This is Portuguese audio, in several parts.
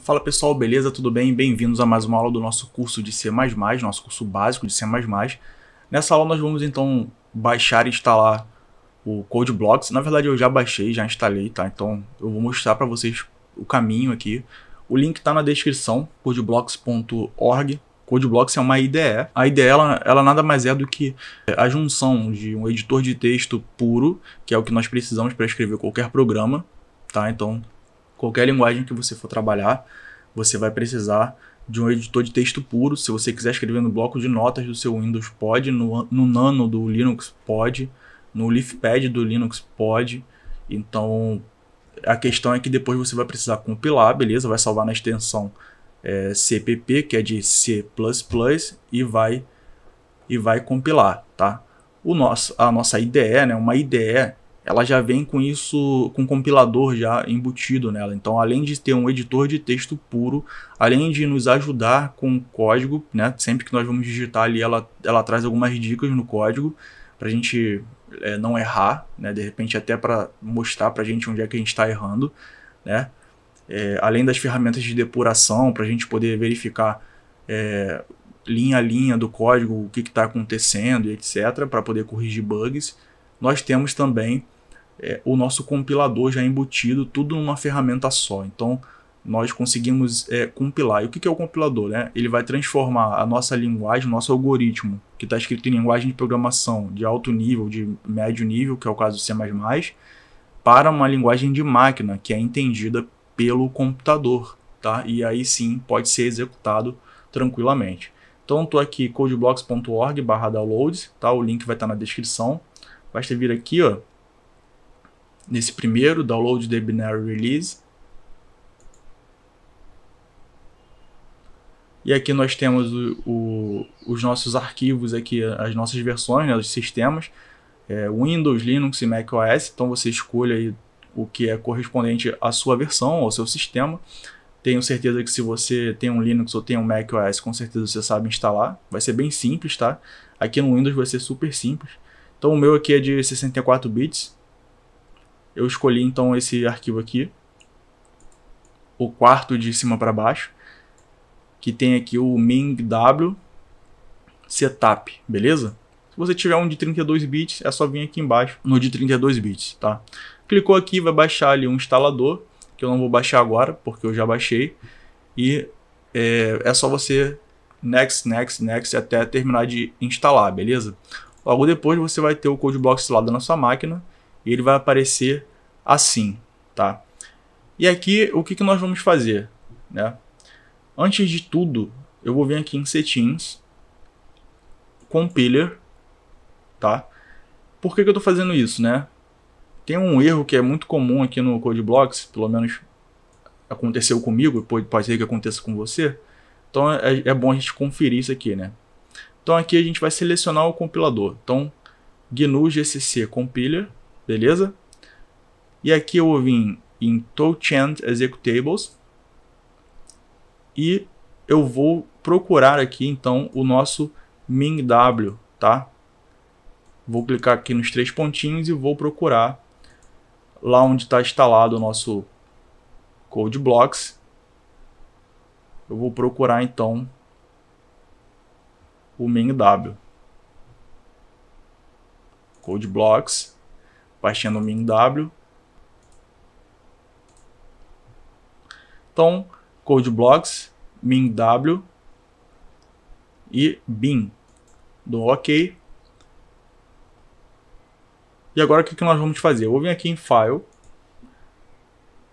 Fala pessoal, beleza? Tudo bem? Bem-vindos a mais uma aula do nosso curso de C++, nosso curso básico de C++. Nessa aula nós vamos então baixar e instalar o CodeBlocks. Na verdade eu já baixei, já instalei, tá? Então eu vou mostrar para vocês o caminho aqui. O link está na descrição, codeblocks.org. CodeBlocks é uma IDE. A IDE ela nada mais é do que a junção de um editor de texto puro, que é o que nós precisamos para escrever qualquer programa, tá? Então qualquer linguagem que você for trabalhar, você vai precisar de um editor de texto puro. Se você quiser escrever no bloco de notas do seu Windows, pode. No Nano do Linux, pode. No Leafpad do Linux, pode. Então, a questão é que depois você vai precisar compilar, beleza? Vai salvar na extensão CPP, que é de C++, e vai compilar, tá? A nossa IDE, né, uma IDE, ela já vem com isso, com um compilador já embutido nela. Então, além de ter um editor de texto puro, além de nos ajudar com o código, né, sempre que nós vamos digitar ali, ela traz algumas dicas no código para a gente não errar, né, de repente até para mostrar para a gente onde é que a gente está errando, né? Além das ferramentas de depuração, para a gente poder verificar linha a linha do código, o que está acontecendo, etc., para poder corrigir bugs. Nós temos também o nosso compilador já embutido, tudo numa ferramenta só. Então, nós conseguimos compilar. E o que é o compilador, né? Ele vai transformar a nossa linguagem, o nosso algoritmo, que está escrito em linguagem de programação de alto nível, de médio nível, que é o caso do C++, para uma linguagem de máquina, que é entendida pelo computador, tá? E aí sim pode ser executado tranquilamente. Então, estou aqui codeblocks.org/downloads, tá? O link vai estar na descrição. Basta vir aqui, ó, nesse primeiro, Download the Binary Release. E aqui nós temos os nossos arquivos, aqui, as nossas versões, né, dos sistemas, Windows, Linux e macOS. Então você escolhe aí o que é correspondente à sua versão, ao seu sistema. Tenho certeza que se você tem um Linux ou tem um macOS, com certeza você sabe instalar. Vai ser bem simples, tá? Aqui no Windows vai ser super simples. Então o meu aqui é de 64 bits. Eu escolhi então esse arquivo aqui, o quarto de cima para baixo, que tem aqui o mingw setup, beleza? Se você tiver um de 32 bits, é só vir aqui embaixo no de 32 bits, tá? Clicou aqui, vai baixar ali um instalador, que eu não vou baixar agora, porque eu já baixei, e é só você next, next, next, até terminar de instalar, beleza? Logo depois você vai ter o CodeBlocks instalado na sua máquina, e ele vai aparecer assim, tá? E aqui, o que nós vamos fazer, né? Antes de tudo, eu vou vir aqui em Settings, Compiler, tá? Por que eu estou fazendo isso, né? Tem um erro que é muito comum aqui no CodeBlocks, pelo menos aconteceu comigo, pode ser que aconteça com você. Então é bom a gente conferir isso aqui, né? Então aqui a gente vai selecionar o compilador. Então, GNU GCC Compiler, beleza? E aqui eu vou vir em Touchant Executables e eu vou procurar aqui então o nosso mingw, tá? Vou clicar aqui nos três pontinhos e vou procurar lá onde está instalado o nosso CodeBlocks. Eu vou procurar então o mingw. CodeBlocks, baixando o mingw. Então, CodeBlocks, mingw e bin. Dou OK. E agora o que nós vamos fazer? Eu vou vir aqui em File,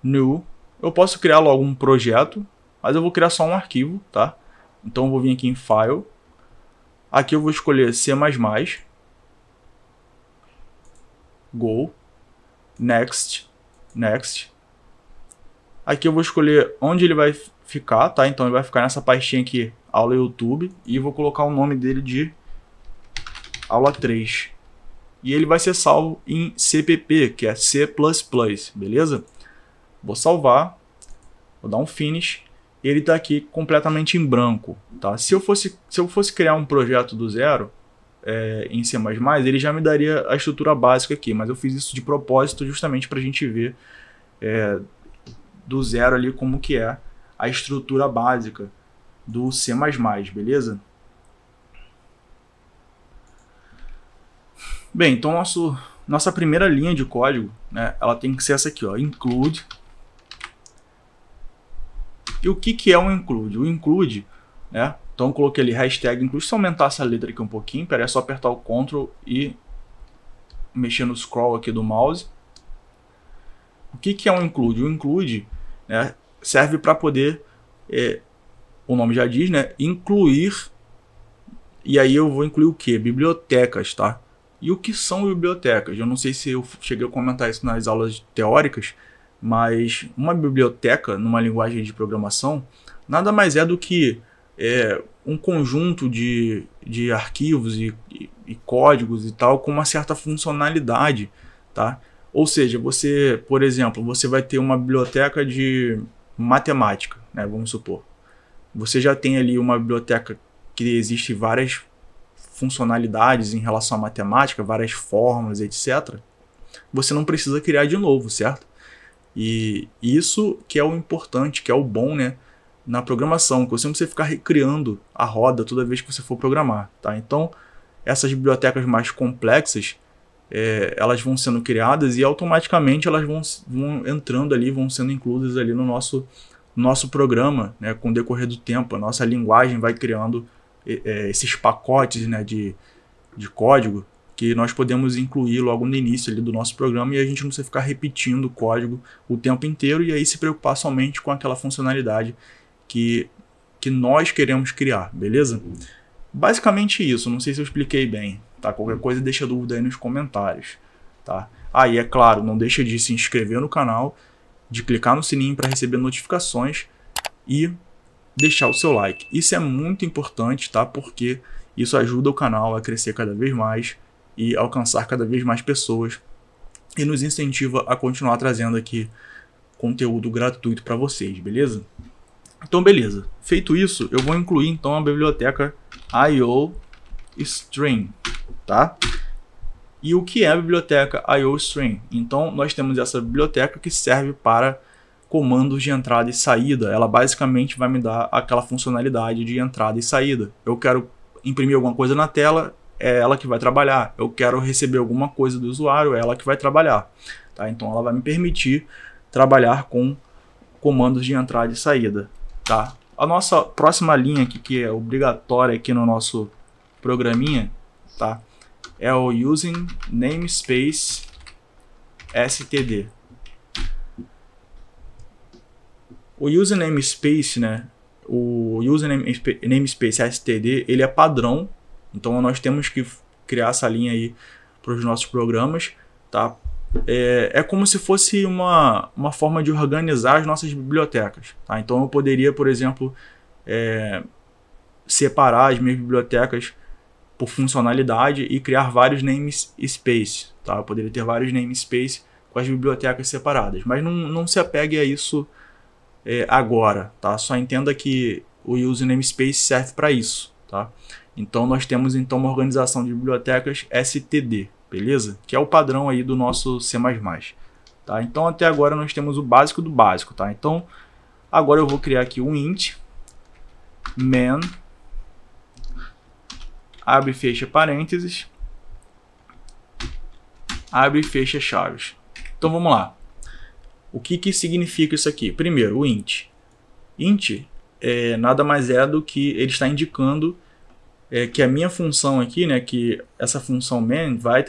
New. Eu posso criar logo um projeto, mas eu vou criar só um arquivo, tá? Então eu vou vir aqui em File. Aqui eu vou escolher C++. Go. Next. Next. Aqui eu vou escolher onde ele vai ficar, tá? Então ele vai ficar nessa pastinha aqui, aula YouTube, e vou colocar o nome dele de aula 3. E ele vai ser salvo em CPP, que é C++, beleza? Vou salvar, vou dar um Finish, e ele está aqui completamente em branco, tá? Se eu fosse criar um projeto do zero, em C++, ele já me daria a estrutura básica aqui, mas eu fiz isso de propósito justamente para a gente ver do zero ali como que é a estrutura básica do C++, beleza? Bem, então nossa primeira linha de código, né, ela tem que ser essa aqui, ó, include. E o que é um include? O include, né, então eu coloquei ali hashtag include. Se eu aumentar essa letra aqui um pouquinho, peraí, é só apertar o Ctrl e mexer no scroll aqui do mouse. O que é um include? O include, né, serve para poder, o nome já diz, né, incluir, e aí eu vou incluir o que? Bibliotecas, tá? E o que são bibliotecas? Eu não sei se eu cheguei a comentar isso nas aulas teóricas, mas uma biblioteca, numa linguagem de programação, nada mais é do que um conjunto de arquivos e códigos e tal com uma certa funcionalidade, tá? Ou seja, você, por exemplo, você vai ter uma biblioteca de matemática, né, vamos supor. Você já tem ali uma biblioteca que existe várias funcionalidades em relação à matemática, várias fórmulas, etc. Você não precisa criar de novo, certo? E isso que é o importante, que é o bom, né, na programação, que você não precisa ficar recriando a roda toda vez que você for programar, tá? Então, essas bibliotecas mais complexas, elas vão sendo criadas e automaticamente elas vão entrando ali, vão sendo incluídas ali no nosso programa, né, com o decorrer do tempo. A nossa linguagem vai criando esses pacotes, né, de código que nós podemos incluir logo no início ali do nosso programa, e a gente não precisa ficar repetindo o código o tempo inteiro e aí se preocupar somente com aquela funcionalidade que nós queremos criar, beleza? Basicamente isso, não sei se eu expliquei bem, tá? Qualquer coisa deixa dúvida aí nos comentários, tá? E é claro, não deixa de se inscrever no canal, de clicar no sininho para receber notificações e deixar o seu like. Isso é muito importante, tá? Porque isso ajuda o canal a crescer cada vez mais e alcançar cada vez mais pessoas e nos incentiva a continuar trazendo aqui conteúdo gratuito para vocês, beleza? Então, beleza. Feito isso, eu vou incluir então a biblioteca IOString, tá? E o que é a biblioteca IOString? Então, nós temos essa biblioteca que serve para comandos de entrada e saída. Ela basicamente vai me dar aquela funcionalidade de entrada e saída. Eu quero imprimir alguma coisa na tela, é ela que vai trabalhar. Eu quero receber alguma coisa do usuário, é ela que vai trabalhar, tá? Então, ela vai me permitir trabalhar com comandos de entrada e saída, tá? A nossa próxima linha aqui, que é obrigatória aqui no nosso programinha, tá? É o Using Namespace std. O Using Namespace, né? O Using Namespace std, ele é padrão, então nós temos que criar essa linha aí para os nossos programas, tá? É como se fosse uma forma de organizar as nossas bibliotecas, tá? Então eu poderia, por exemplo, separar as minhas bibliotecas por funcionalidade e criar vários namespace, tá? Eu poderia ter vários namespace com as bibliotecas separadas, mas não se apegue a isso agora, tá? Só entenda que o Use Namespace serve para isso, tá? Então nós temos então uma organização de bibliotecas std, beleza? Que é o padrão aí do nosso C++, tá? Então até agora nós temos o básico do básico, tá? Então agora eu vou criar aqui um int main, abre e fecha parênteses, abre e fecha chaves. Então vamos lá. O que significa isso aqui? Primeiro, o int. Int nada mais é do que ele está indicando que a minha função aqui, né, que essa função main vai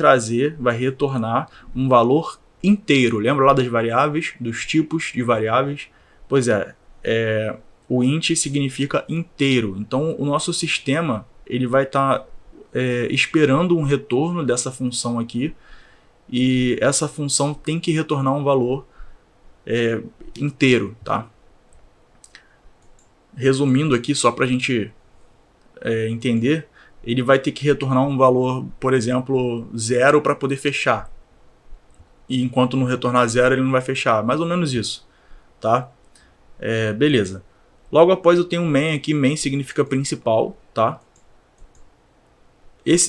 retornar um valor inteiro. Lembra lá das variáveis, dos tipos de variáveis? Pois o int significa inteiro. Então o nosso sistema ele vai estar esperando um retorno dessa função aqui, e essa função tem que retornar um valor inteiro, tá? Resumindo aqui, só para a gente entender, ele vai ter que retornar um valor, por exemplo, 0 para poder fechar. E enquanto não retornar 0, ele não vai fechar. Mais ou menos isso, tá? Beleza. Logo após eu tenho um main aqui. Main significa principal, tá?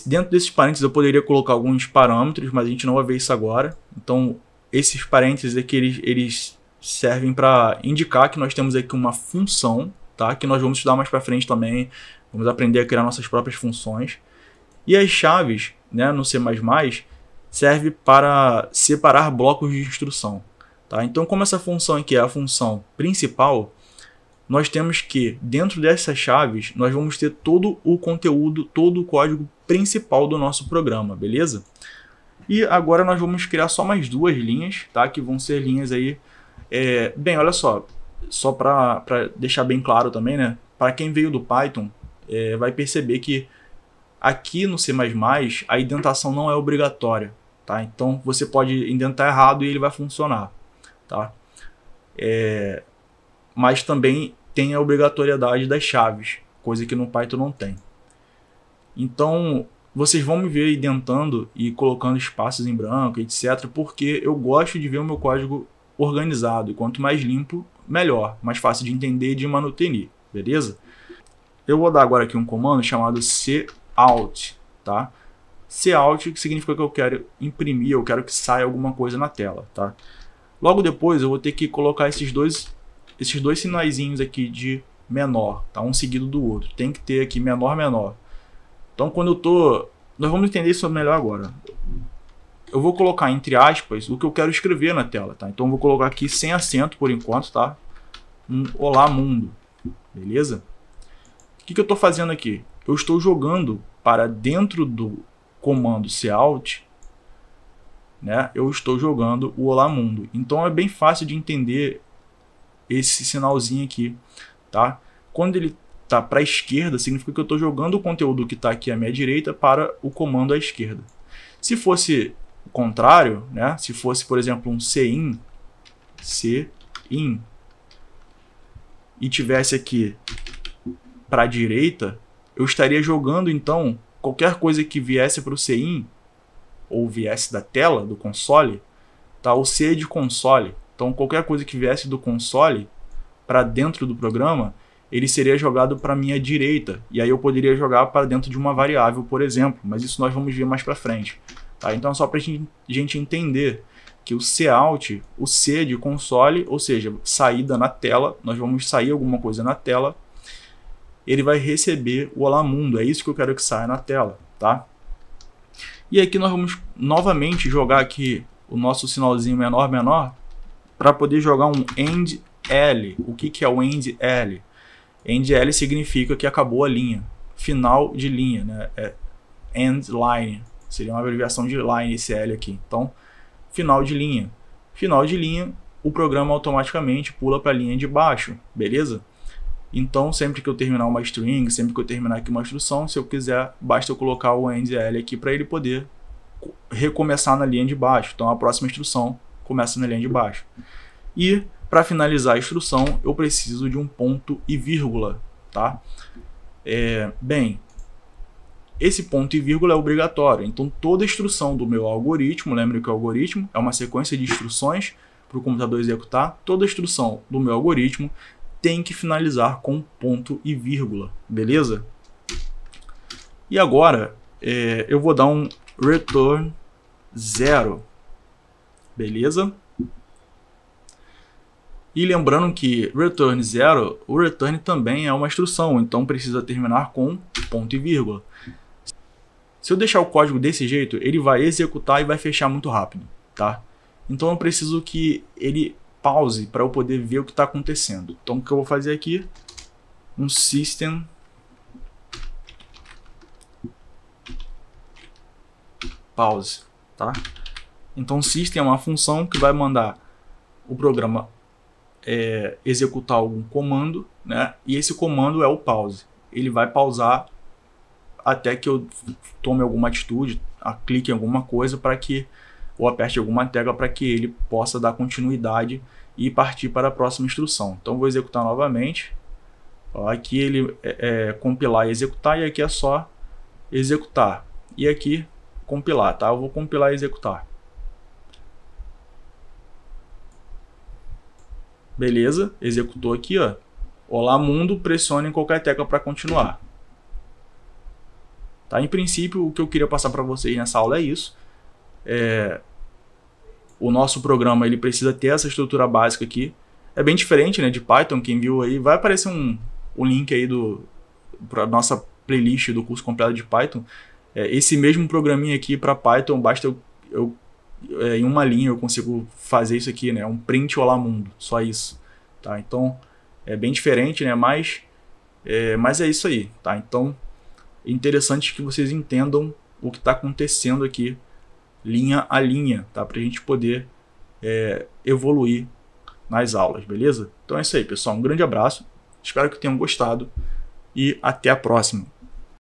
Dentro desses parênteses eu poderia colocar alguns parâmetros, mas a gente não vai ver isso agora. Então, esses parênteses aqui, eles servem para indicar que nós temos aqui uma função, tá? Que nós vamos estudar mais para frente também, vamos aprender a criar nossas próprias funções. E as chaves, né, no C++, serve para separar blocos de instrução, tá? Então, como essa função aqui é a função principal, nós temos que, dentro dessas chaves, nós vamos ter todo o conteúdo, todo o código principal do nosso programa, beleza? E agora nós vamos criar só mais duas linhas, tá? Que vão ser linhas aí... bem, olha só para deixar bem claro também, né? Para quem veio do Python, vai perceber que aqui no C++ a indentação não é obrigatória, tá? Então você pode indentar errado e ele vai funcionar, tá? Mas também tem a obrigatoriedade das chaves, coisa que no Python não tem. Então vocês vão me ver indentando e colocando espaços em branco, etc. Porque eu gosto de ver o meu código organizado, e quanto mais limpo, melhor, mais fácil de entender e de manutenir, beleza? Eu vou dar agora aqui um comando chamado cout, tá? Cout, que significa que eu quero imprimir, eu quero que saia alguma coisa na tela, tá? Logo depois eu vou ter que colocar esses dois sinaizinhos aqui de menor, tá? Um seguido do outro, tem que ter aqui menor, menor. Então nós vamos entender isso melhor agora. Eu vou colocar entre aspas o que eu quero escrever na tela, tá? Então eu vou colocar aqui sem acento por enquanto, tá? Olá mundo, beleza? O que eu estou fazendo aqui? Eu estou jogando para dentro do comando cout, né? Eu estou jogando o olá mundo. Então é bem fácil de entender esse sinalzinho aqui, tá? Quando ele tá para a esquerda, significa que eu estou jogando o conteúdo que está aqui à minha direita para o comando à esquerda. Se fosse o contrário, né? Se fosse, por exemplo, um cin, e tivesse aqui para a direita, eu estaria jogando, então, qualquer coisa que viesse para o cin, ou viesse da tela, do console, tá? O C é de console. Então, qualquer coisa que viesse do console para dentro do programa, ele seria jogado para a minha direita. E aí eu poderia jogar para dentro de uma variável, por exemplo. Mas isso nós vamos ver mais para frente. Tá? Então, é só para a gente entender que o cout, o C de console, ou seja, saída na tela, nós vamos sair alguma coisa na tela, ele vai receber o olá mundo. É isso que eu quero que saia na tela, tá? E aqui nós vamos novamente jogar aqui o nosso sinalzinho menor, menor, para poder jogar um end L. O que é o end L? End L significa que acabou a linha, final de linha, né? End line, seria uma abreviação de line esse L aqui. Então, final de linha. Final de linha, o programa automaticamente pula para a linha de baixo, beleza? Então, sempre que eu terminar uma string, sempre que eu terminar aqui uma instrução, se eu quiser, basta eu colocar o end L aqui para ele poder recomeçar na linha de baixo. Então, a próxima instrução começa na linha de baixo. E, para finalizar a instrução, eu preciso de um ponto e vírgula, tá? Bem, esse ponto e vírgula é obrigatório. Então, toda instrução do meu algoritmo, lembre que o algoritmo é uma sequência de instruções para o computador executar. Toda instrução do meu algoritmo tem que finalizar com ponto e vírgula, beleza? E agora, eu vou dar um return 0, beleza? E lembrando que return 0, o return também é uma instrução, então precisa terminar com ponto e vírgula. Se eu deixar o código desse jeito, ele vai executar e vai fechar muito rápido, tá? Então eu preciso que ele pause para eu poder ver o que está acontecendo. Então o que eu vou fazer aqui? Um system pause, tá? Então system é uma função que vai mandar o programa executar algum comando, né? E esse comando é o pause. Ele vai pausar até que eu tome alguma atitude, clique em alguma coisa para que ou aperte alguma tecla para que ele possa dar continuidade e partir para a próxima instrução. Então vou executar novamente. Ó, aqui ele compilar e executar, e aqui é só executar. E aqui compilar, tá? Eu vou compilar e executar. Beleza, executou aqui, ó. Olá mundo, pressione em qualquer tecla para continuar. Tá? Em princípio, o que eu queria passar para vocês nessa aula é isso. o nosso programa ele precisa ter essa estrutura básica aqui. É bem diferente, né, de Python. Quem viu aí, vai aparecer um link aí para nossa playlist do curso completo de Python. Esse mesmo programinha aqui para Python, basta em uma linha eu consigo fazer isso aqui, né, um print olá mundo, só isso, tá? Então é bem diferente, né, mas é isso aí, tá? Então é interessante que vocês entendam o que está acontecendo aqui, linha a linha, tá? Para a gente poder evoluir nas aulas, beleza? Então é isso aí, pessoal. Um grande abraço. Espero que tenham gostado e até a próxima.